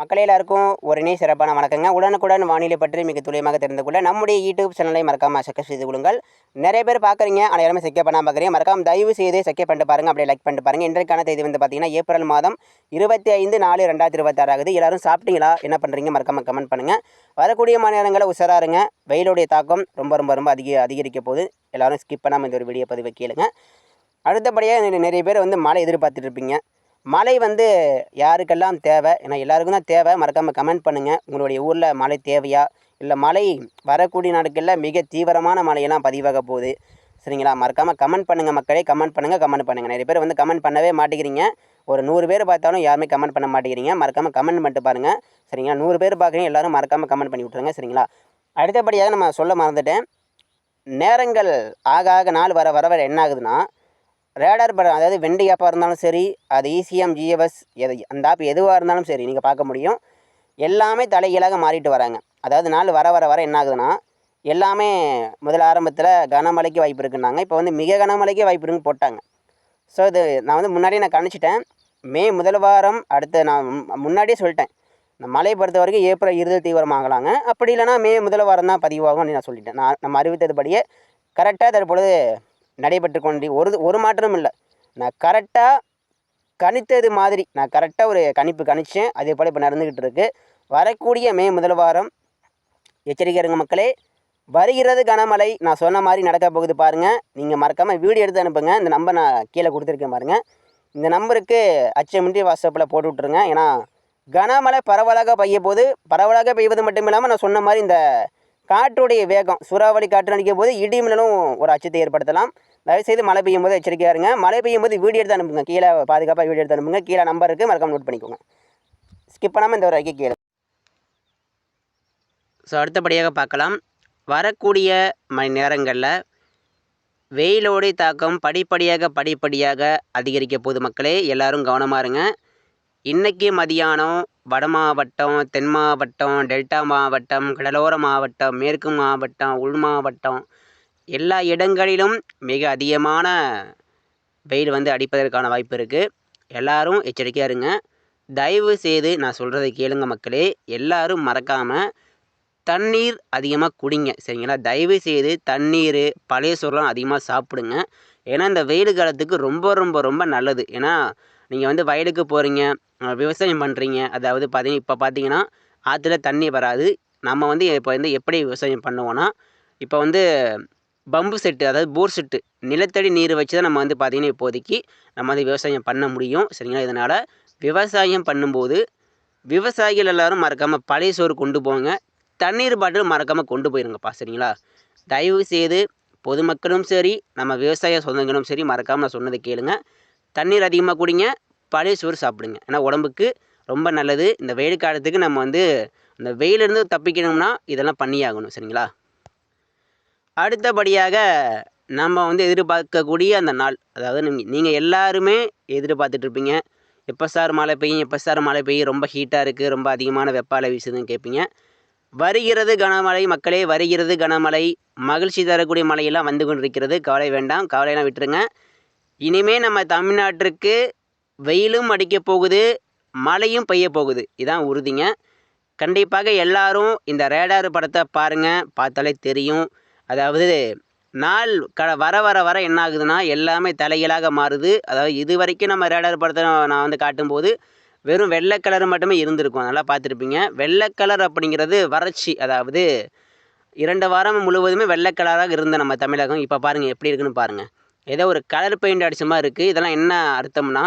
மக்களே எல்லாருக்கும் ஒரு இணை சிறப்பான வணக்கங்க. உடனுக்குடன் வானிலை பற்றி மிக துல்லியமாக தெரிந்து கொள்ள நம்முடைய யூடியூப் சேனலை மறக்காமல் சப்ஸ்கிரைப் செய்து கொள்ளுங்கள். நிறைய பேர் பார்க்குறீங்க, ஆனால் யாருமே செக் பண்ணாமல் பார்க்குறீங்க. மறக்காம தயவு செய்து செக் பண்ணிட்டு பாருங்கள், அப்படியே லைக் பண்ணிட்டு பாருங்கள். இன்றைக்கான தேதி வந்து பார்த்தீங்கன்னா ஏப்ரல் மாதம் 25/4/2026 ஆகுது. எல்லாரும் சாப்பிட்டீங்களா, என்ன பண்ணுறீங்க, மறக்காமல் கமெண்ட் பண்ணுங்கள். வரக்கூடிய மணி நேரங்களை உஷாராருங்க. வெயிலுடைய தாக்கம் ரொம்ப ரொம்ப ரொம்ப அதிகரிக்க போகுது. எல்லாரும் ஸ்கிப் பண்ணாமல் இந்த ஒரு வீடியோ பதிவை கேளுங்க. அடுத்தபடியாக நிறைய பேர் வந்து மழை எதிர்பார்த்துட்டு இருப்பீங்க. மழை வந்து யாருக்கெல்லாம் தேவை, ஏன்னா எல்லாருக்கும் தான் தேவை. மறக்காமல் கமெண்ட் பண்ணுங்கள், உங்களுடைய ஊரில் மழை தேவையா, இல்லை மழை வரக்கூடிய நாட்களில் மிக தீவிரமான மழையெல்லாம் பதிவாக போகுது, சரிங்களா? மறக்காமல் கமெண்ட் பண்ணுங்கள் மக்களே, கமெண்ட் பண்ணுங்கள். நிறைய பேர் வந்து கமெண்ட் பண்ணவே மாட்டேங்கிறீங்க. ஒரு 100 பேர் பார்த்தாலும் யாருமே கமெண்ட் பண்ண மாட்டேங்கிறீங்க. மறக்காமல் கமெண்ட் பண்ணிட்டு பாருங்கள், சரிங்களா? 100 பேர் பார்க்குறீங்க, எல்லோரும் மறக்காமல் கமெண்ட் பண்ணி விட்ருங்க, சரிங்களா? அடுத்தபடியாக நம்ம சொல்ல மறந்துட்டேன், நேரங்கள் ஆக ஆக நாள் வர வர என்ன ஆகுதுன்னா, ரேடார் படம், அதாவது வெண்டி ஆப்பாக இருந்தாலும் சரி, அது ECM GFS அந்த ஆப் எதுவாக இருந்தாலும் சரி, நீங்கள் பார்க்க முடியும், எல்லாமே தலைகீழாக மாறிட்டு வராங்க. அதாவது நாள் வர வர வர என்ன ஆகுதுன்னா, எல்லாமே முதல் ஆரம்பத்தில் கனமழைக்கு வாய்ப்பு இருக்குன்னாங்க, இப்போ வந்து மிக கனமழைக்கு வாய்ப்பு இருக்குன்னு போட்டாங்க. ஸோ இது நான் வந்து முன்னாடியே கணிச்சிட்டேன். மே முதல் வாரம் அடுத்து நான் முன்னாடியே சொல்லிட்டேன், இந்த மழை பொறுத்த வரைக்கும் ஏப்ரல் இறுதியில் தீவிரமாகலாங்க. அப்படி இல்லைனா மே முதல் வாரம் தான் பதிவாகும் நான் சொல்லிட்டேன். நம்ம அறிவித்ததுபடியே கரெக்டாக தற்பொழுது நடைபெற்று கொண்டு ஒரு மாற்றமும் இல்லை. நான் கரெக்டாக கணித்தது மாதிரி நான் கரெக்டாக ஒரு கணிப்பு கணித்தேன். அதே போல் இப்போ நடந்துக்கிட்டு இருக்குது. வரக்கூடிய மே முதல் வாரம் எச்சரிக்கை இருங்க மக்களே. வருகிறது கனமழை. நான் சொன்ன மாதிரி நடக்க போகுது பாருங்கள். நீங்கள் மறக்காமல் வீடியோ எடுத்து அனுப்புங்க. இந்த நம்பர் நான் கீழே கொடுத்துருக்கேன் பாருங்கள். இந்த நம்பருக்கு அச்சமின்றி வாட்ஸ்அப்பில் போட்டு விட்ருங்க. ஏன்னா கனமழை பரவலாக பெய்வது மட்டும் இல்லாமல் நான் சொன்ன மாதிரி இந்த காற்றுடைய வேகம், சூறாவளி காற்று அடிக்கும் போது இடிமின்னலும் ஒரு அச்சத்தை ஏற்படுத்தலாம். தயவுசெய்து மழை பெய்யும் போது எச்சரிக்கையாக இருங்க. மழை பெய்யும் போது வீடியோ எடுத்து அனுப்புங்க, கீழே பாதுகாப்பாக வீடியோ எடுத்து அனுப்புங்க. கீழே நம்பர் இருக்குது, மறக்காம நோட் பண்ணிக்கோங்க. ஸ்கிப் பண்ணாமல் இந்த ஒரு அறிக்கை கீழே. ஸோ அடுத்தபடியாக பார்க்கலாம். வரக்கூடிய மணி நேரங்களில் வெயிலோடைய தாக்கம் படிப்படியாக அதிகரிக்க போகுது மக்களே. எல்லோரும் கவனமாக இருங்க. இன்றைக்கி மதியானம் வட மாவட்டம், தென் மாவட்டம், டெல்டா மாவட்டம், கடலோர மாவட்டம், மேற்கு மாவட்டம், உள் மாவட்டம் எல்லா இடங்களிலும் மிக அதிகமான வெயில் வந்து அடிப்பதற்கான வாய்ப்பு இருக்குது. எல்லோரும் எச்சரிக்கையாக இருங்க. தயவு செய்து நான் சொல்கிறத கேளுங்க மக்களே. எல்லோரும் மறக்காமல் தண்ணீர் அதிகமாக குடிங்க, சரிங்களா? தயவு செய்து தண்ணீர், பழைய சோறுலாம் அதிகமாக சாப்பிடுங்க. ஏன்னா இந்த வெயில் காலத்துக்கு ரொம்ப ரொம்ப ரொம்ப நல்லது. ஏன்னா நீங்கள் வந்து வயலுக்கு போகிறீங்க, விவசாயம் பண்ணுறீங்க. அதாவது இப்போ பார்த்தீங்கன்னா ஆற்றுல தண்ணி வராது. நம்ம வந்து இப்போ வந்து எப்படி விவசாயம் பண்ணுவோன்னா, இப்போ வந்து பம்பு செட்டு, அதாவது போர் செட்டு, நிலத்தடி நீர் வச்சு தான் நம்ம வந்து பார்த்திங்கன்னா இப்போதைக்கு நம்ம வந்து விவசாயம் பண்ண முடியும், சரிங்களா? இதனால் விவசாயம் பண்ணும்போது விவசாயிகள் எல்லோரும் மறக்காமல் பழைய சோறு கொண்டு போங்க. தண்ணீர் பாட்டில் மறக்காமல் கொண்டு போயிருங்கப்பா, சரிங்களா? தயவு செய்து பொதுமக்களும் சரி, நம்ம விவசாய சொந்தங்களும் சரி, மறக்காமல் நான் சொன்னதை கேளுங்க. தண்ணீர் அதிகமாக குடிங்க, பழைய சோறு சாப்பிடுங்க. ஏன்னா உடம்புக்கு ரொம்ப நல்லது. இந்த வெயில் காலத்துக்கு நம்ம வந்து இந்த வெயிலிருந்து தப்பிக்கணும்னா இதெல்லாம் பண்ணியாகணும், சரிங்களா? அடுத்தபடியாக நம்ம வந்து எதிர்பார்க்கக்கூடிய அந்த நாள், அதாவது நீங்கள் எல்லாருமே எதிர்பார்த்துட்ருப்பீங்க, எப்போ சார் மழை பெய்யும், ரொம்ப ஹீட்டாக இருக்குது, ரொம்ப அதிகமான வெப்ப அலை வீசுதுன்னு கேட்பீங்க. வருகிறது கனமழை மக்களே, வருகிறது கனமழை. மகிழ்ச்சி தரக்கூடிய மழையெல்லாம் வந்து கொண்டிருக்கிறது. கவலை வேண்டாம், கவலையெல்லாம் விட்டுருங்க. இனிமேல் நம்ம தமிழ்நாட்டிற்கு வெயிலும் அடிக்க போகுது, மழையும் பெய்ய போகுது, இதான் உறுதிங்க. கண்டிப்பாக எல்லாரும் இந்த ரேடார் படத்தை பாருங்கள், பார்த்தாலே தெரியும். அதாவது நாள் வர வர வர என்ன ஆகுதுன்னா எல்லாமே தலைகீழாக மாறுது. அதாவது இது வரைக்கும் நம்ம ரேடார் படத்தை நான் வந்து காட்டும்போது வெறும் வெள்ளை கலர் மட்டுமே இருந்திருக்கும், நல்லா பார்த்துருப்பீங்க. வெள்ளை கலர் அப்படிங்கிறது வறட்சி, அதாவது 2 வாரம் முழுவதுமே வெள்ளை கலராக இருந்த நம்ம தமிழகம் இப்போ பாருங்கள் எப்படி இருக்குன்னு பாருங்கள். ஏதோ ஒரு கலர் பெயிண்ட் அடித்த மாதிரி இருக்குது. இதெல்லாம் என்ன அர்த்தம்னா,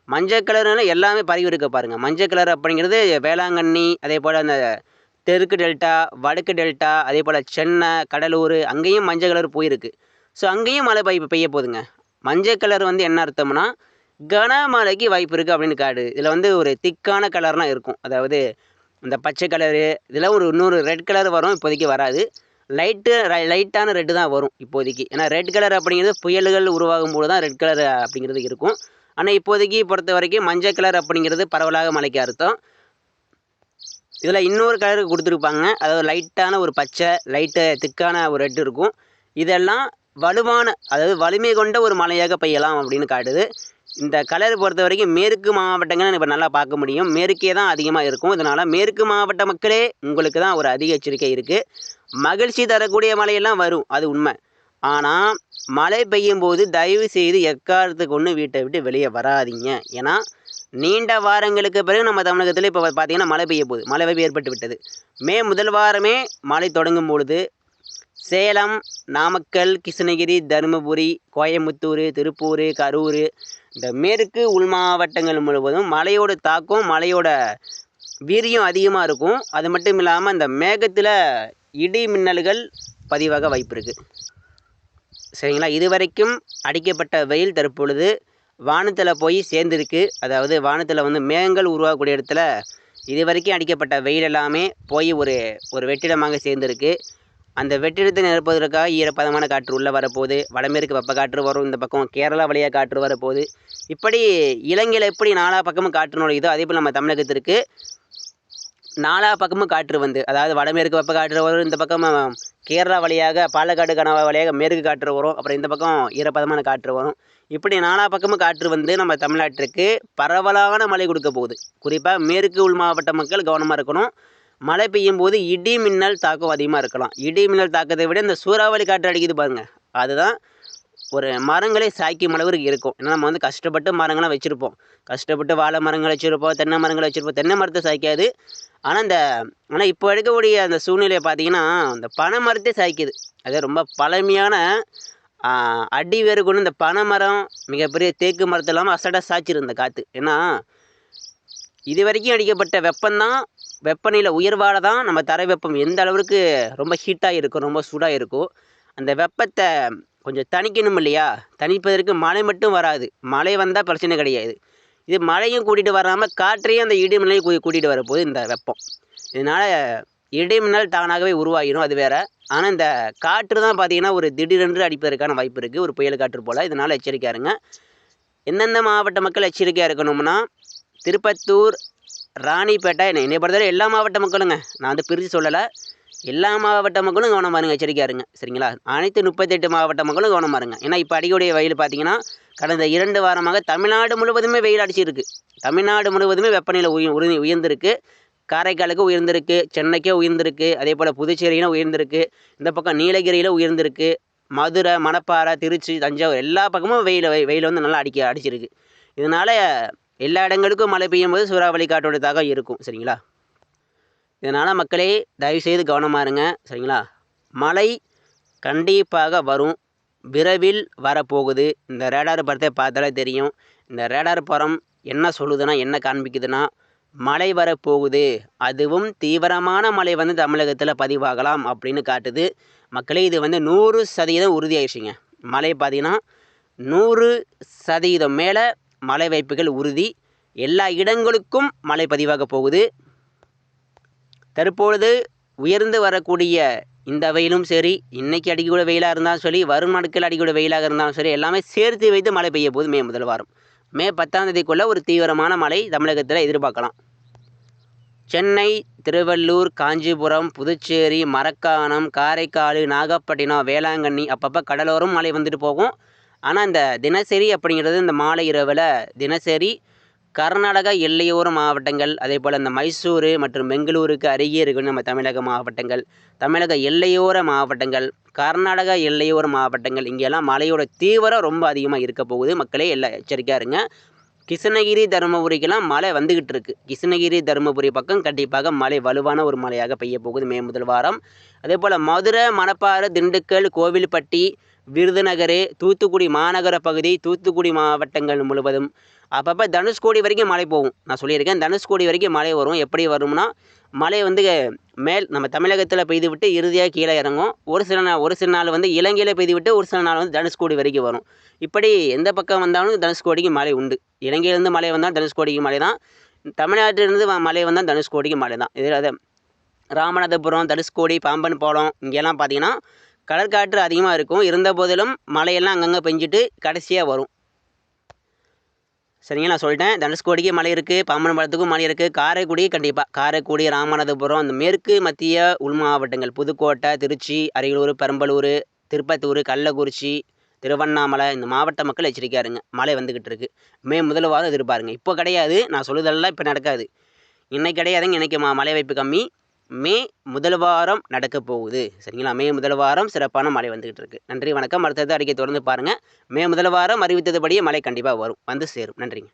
மஞ்சள் கலர்னால எல்லாமே பரவி இருக்க பாருங்கள். மஞ்சள் கலர் அப்படிங்கிறது வேளாங்கண்ணி, அதே போல் அந்த தெற்கு டெல்டா, வடக்கு டெல்டா, அதே போல் சென்னை, கடலூர், அங்கேயும் மஞ்சள் கலர் போயிருக்கு. ஸோ அங்கேயும் மழை பெய்ய போகுதுங்க. மஞ்சள் கலர் வந்து என்ன அர்த்தம்னா கனமழைக்கு வாய்ப்பு இருக்குது அப்படின்னு காடு. இதில் வந்து ஒரு திக்கான கலர்லாம் இருக்கும், அதாவது இந்த பச்சை கலரு, இதெல்லாம் ஒரு இன்னொரு ரெட் கலர் வரும், இப்போதைக்கு வராது. லைட்டான ரெட்டு தான் வரும் இப்போதைக்கு. ஏன்னா ரெட் கலர் அப்படிங்கிறது புயல்கள் உருவாகும் போது தான் ரெட் கலர் அப்படிங்கிறது இருக்கும். ஆனால் இப்போதைக்கு பொறுத்த வரைக்கும் மஞ்சள் கலர் அப்படிங்கிறது பரவலாக மழைக்கு அர்த்தம். இதில் இன்னொரு கலர் கொடுத்துருப்பாங்க, அதாவது லைட்டான ஒரு பச்சை, திக்கான ஒரு ரெட் இருக்கும். இதெல்லாம் வலுவான, அதாவது வலிமை கொண்ட ஒரு மழையாக பெய்யலாம் அப்படின்னு காட்டுது. இந்த கலர் பொறுத்த வரைக்கும் மேற்கு மாவட்டங்கள் இப்போ நல்லா பார்க்க முடியும். மேற்கே தான் அதிகமாக இருக்கும். இதனால் மேற்கு மாவட்ட மக்களே உங்களுக்கு தான் ஒரு அதிக எச்சரிக்கை இருக்குது. மகிழ்ச்சி தரக்கூடிய மழையெல்லாம் வரும், அது உண்மை. ஆனால் மழை பெய்யும் போது தயவு செய்து எக்காரணத்துக்கு ஒன்று வீட்டை விட்டு வெளியே வராதிங்க. ஏன்னா நீண்ட வாரங்களுக்கு பிறகு நம்ம தமிழகத்தில் இப்போ பார்த்திங்கன்னா மழை பெய்ய போகுது. மழை வாய்ப்பு ஏற்பட்டு விட்டது. மே முதல் வாரமே மழை தொடங்கும் பொழுது சேலம், நாமக்கல், கிருஷ்ணகிரி, தருமபுரி, கோயம்புத்தூர், திருப்பூர், கரூர் இந்த மேற்கு உள் மாவட்டங்கள் முழுவதும் மழையோட தாக்கம், மழையோட வீரியம் அதிகமாக இருக்கும். அது மட்டும் இல்லாமல் அந்த மேகத்தில் இடி மின்னல்கள் பதிவாக வாய்ப்பு இருக்குது. சரிங்களா? இதுவரைக்கும் அடிக்கப்பட்ட வெயில் தற்பொழுது வானத்தில் போய் சேர்ந்துருக்கு. அதாவது வானத்தில் வந்து மேகங்கள் உருவாகக்கூடிய இடத்துல இது வரைக்கும் அடிக்கப்பட்ட வெயில் எல்லாமே போய் ஒரு வெற்றிடமாக சேர்ந்துருக்கு. அந்த வெற்றிடத்தை நிரப்புவதற்காக ஈரப்பதமான காற்று உள்ளே வரப்போகுது. வடமேற்கு வெப்ப காற்று வரும். இந்த பக்கம் கேரளா வழியாக காற்று வரப்போகுது. இப்படி இலங்கையில் எப்படி நாலா பக்கமும் காற்று நுழையுதோ அதே போல் நம்ம தமிழகத்திற்கு நாலா பக்கமும் காற்று வந்து, அதாவது வடமேற்கு வெப்ப காற்று வரும். இந்த பக்கம் கேரளா வழியாக பாலக்காடு கனவா வழியாக மேற்கு காற்று வரும். அப்புறம் இந்த பக்கம் ஈரப்பதமான காற்று வரும். இப்படி நாலா பக்கமும் காற்று வந்து நம்ம தமிழ்நாட்டிற்கு பரவலான மழை கொடுக்க போகுது. குறிப்பாக மேற்கு உள் மாவட்ட மக்கள் கவனமாக இருக்கணும். மழை பெய்யும் போது இடி மின்னல் தாக்கம் அதிகமாக இருக்கலாம். இடி மின்னல் தாக்கத்தை விட இந்த சூறாவளி காற்று அடிக்குது பாருங்கள், அதுதான் ஒரு மரங்களே சாய்க்கும் அளவுக்கு இருக்கும். ஏன்னா நம்ம வந்து கஷ்டப்பட்டு மரங்களாம் வச்சுருப்போம். கஷ்டப்பட்டு வாழை மரங்கள் வச்சுருப்போம், தென்னை மரங்கள் வச்சுருப்போம். தென்னை மரத்தை சாய்க்காது. ஆனால் இப்போ எடுக்கக்கூடிய அந்த சூழ்நிலையை பார்த்தீங்கன்னா இந்த பனை மரத்தை சாய்க்குது. அது ரொம்ப பழமையான அடி வேறு கொண்டு இந்த பனை மரம், மிகப்பெரிய தேக்கு மரத்தை இல்லாமல் அசடாக சாய்ச்சிருந்த காற்று. ஏன்னா இது வரைக்கும் அடிக்கப்பட்ட வெப்பம்தான், வெப்பநிலை உயர்வால் தான் நம்ம தரை வெப்பம் எந்த அளவுக்கு ரொம்ப ஹீட்டாக இருக்கும், ரொம்ப சூடாக இருக்கும். அந்த வெப்பத்தை கொஞ்சம் தணிக்கணும் இல்லையா? தணிப்பதற்கு மழை மட்டும் வராது. மழை வந்தால் பிரச்சனை கிடையாது. இது மழையும் கூட்டிகிட்டு வராமல் காற்றையும் அந்த இடி மின்னலையும் கூட்டிகிட்டு வரப்போகுது இந்த வெப்பம். இதனால் இடி மின்னல் தானாகவே உருவாகிடும், அது வேறு. ஆனால் இந்த காற்று தான் பார்த்திங்கன்னா ஒரு திடீரென்று அடிப்பதற்கான வாய்ப்பு இருக்குது, ஒரு புயல் காற்று போல். இதனால் எச்சரிக்கையாக இருங்க. எந்தெந்த மாவட்ட மக்கள் எச்சரிக்கையாக இருக்கணும்னா திருப்பத்தூர், ராணிப்பேட்டை, என்னை பொறுத்தவரை எல்லா மாவட்ட மக்களுங்க, நான் வந்து பிரித்து சொல்லலை. எல்லா மாவட்ட மக்களும் கவனமாக இருங்க, எச்சரிக்கையாக இருங்க. சரிங்களா? அனைத்து 38 மாவட்ட மக்களும் கவனமாக இருங்க. ஏன்னா இப்போ அடிக்கக்கூடிய வெயில் பார்த்திங்கன்னா கடந்த 2 வாரமாக தமிழ்நாடு முழுவதுமே வெயில் அடிச்சிருக்கு. தமிழ்நாடு முழுவதுமே வெப்பநிலை உயர்ந்திருக்கு. காரைக்காலுக்கு உயர்ந்திருக்கு, சென்னைக்கே உயர்ந்திருக்கு, அதே போல் புதுச்சேரியிலும் உயர்ந்திருக்கு, இந்த பக்கம் நீலகிரியில் உயர்ந்திருக்கு, மதுரை, மணப்பாறை, திருச்சி, தஞ்சாவூர் எல்லா பக்கமும் வெயில் வந்து நல்லா அடிச்சிருக்கு. இதனால் எல்லா இடங்களுக்கும் மழை பெய்யும் போது சூறாவளி காற்றோட தாக்கம் இருக்கும். சரிங்களா? இதனால் மக்களே தயவுசெய்து கவனமாக இருங்க. சரிங்களா? மழை கண்டிப்பாக வரும், விரைவில் வரப்போகுது. இந்த ரேடார் படத்தை பார்த்தாலே தெரியும். இந்த ரேடார் படம் என்ன சொல்லுதுன்னா, என்ன காண்பிக்குதுன்னா, மழை வரப்போகுது, அதுவும் தீவிரமான மழை வந்து தமிழகத்தில் பதிவாகலாம் அப்படின்னு காட்டுது. மக்களே இது வந்து 100% உறுதியாயிடுச்சுங்க. மழை பார்த்திங்கன்னா 100% மேலே மழை வாய்ப்புகள் உறுதி. எல்லா இடங்களுக்கும் மழை பதிவாக போகுது. தற்பொழுது உயர்ந்து வரக்கூடிய இந்த வெயிலும் சரி, இன்றைக்கி அடிக்கக்கூடிய வெயிலாக இருந்தாலும் சரி, வரும் நாட்கள் அடிக்கக்கூடிய வெயிலாக இருந்தாலும் சரி, எல்லாமே சேர்த்து வைத்து மழை பெய்ய போகுது. மே முதல் வாரம், மே 10ஆம் தேதிக்குள்ளே ஒரு தீவிரமான மழை தமிழகத்தில் எதிர்பார்க்கலாம். சென்னை, திருவள்ளூர், காஞ்சிபுரம், புதுச்சேரி, மரக்காணம், காரைக்கால், நாகப்பட்டினம், வேளாங்கண்ணி அப்பப்போ கடலோரம் மழை வந்துட்டு போகும். ஆனால் இந்த தினசரி அப்படிங்கிறது இந்த மாலை இரவில் தினசரி கர்நாடகா எல்லையோர மாவட்டங்கள், அதே போல் இந்த மைசூர் மற்றும் பெங்களூருக்கு அருகே இருக்கும் நம்ம தமிழக மாவட்டங்கள், தமிழக எல்லையோர மாவட்டங்கள், கர்நாடகா எல்லையோர மாவட்டங்கள், இங்கெல்லாம் மழையோட தீவிரம் ரொம்ப அதிகமாக இருக்க போகுது. மக்களே எல்லாம் எச்சரிக்கையாக இருங்க. கிருஷ்ணகிரி, தருமபுரிக்கெல்லாம் மழை வந்துக்கிட்டு இருக்குது. கிருஷ்ணகிரி, தருமபுரி பக்கம் கண்டிப்பாக மழை வலுவான ஒரு மழையாக பெய்ய போகுது மே முதல் வாரம். அதே போல் மதுரை, மணப்பாறை, திண்டுக்கல், கோவில்பட்டி, விருதுநகர், தூத்துக்குடி மாநகர பகுதி, தூத்துக்குடி மாவட்டங்கள் முழுவதும் அப்பப்போ தனுஷ்கோடி வரைக்கும் மழை போகும். நான் சொல்லியிருக்கேன், தனுஷ்கோடி வரைக்கும் மழை வரும். எப்படி வரும்னா, மழை வந்து நம்ம தமிழகத்தில் பெய்து விட்டு இறுதியாக கீழே இறங்கும். ஒரு சில நாள் வந்து இலங்கையில் பெய்து விட்டு ஒரு சில நாள் வந்து தனுஷ்கோடி வரைக்கும் வரும். இப்படி எந்த பக்கம் வந்தாலும் தனுஷ்கோடிக்கு மழை உண்டு. இலங்கையிலேருந்து மழை வந்தால் தனுஷ்கோடிக்கு மழை தான், தமிழ்நாட்டிலிருந்து மழை வந்தால் தனுஷ்கோடிக்கு மழை தான். இதில் ராமநாதபுரம், தனுஷ்கோடி, பாம்பன் பாலம் இங்கெல்லாம் பார்த்திங்கன்னா கடற்காற்று அதிகமாக இருக்கும். இருந்த போதிலும் மழையெல்லாம் அங்கங்கே பெஞ்சிட்டு கடைசியாக வரும். சரிங்களா? நான் சொல்லிட்டேன், தனுஷ்கோடிக்கு மழை இருக்குது, பாம்பன் பாலத்துக்கும் மழை இருக்குது, காரைக்குடி கண்டிப்பாக, காரைக்குடி, ராமநாதபுரம், அந்த மேற்கு மத்திய உள் மாவட்டங்கள் புதுக்கோட்டை, திருச்சி, அரியலூர், பெரம்பலூர், திருப்பத்தூர், கள்ளக்குறிச்சி, திருவண்ணாமலை இந்த மாவட்ட மக்கள் எச்சரிக்கையாக இருங்க. மழை வந்துக்கிட்டு இருக்குது. மே முதல் வாரம் எதிர்பாருங்க. இப்போ கிடையாது, நான் சொல்லுதெல்லாம் இப்போ நடக்காது. இன்னைக்கு கிடையாதுங்க. இன்றைக்கி மழை வாய்ப்பு கம்மி. மே முதல் வாரம் நடக்க போகுது. சரிங்களா? மே முதல் வாரம் சிறப்பான மழை வந்துக்கிட்டு இருக்குது. நன்றி, வணக்கம். அடுத்தது அறிக்கை தொடர்ந்து பாருங்கள். மே முதல் வாரம் அறிவித்ததுபடியே மழை கண்டிப்பாக வரும், வந்து சேரும். நன்றிங்க.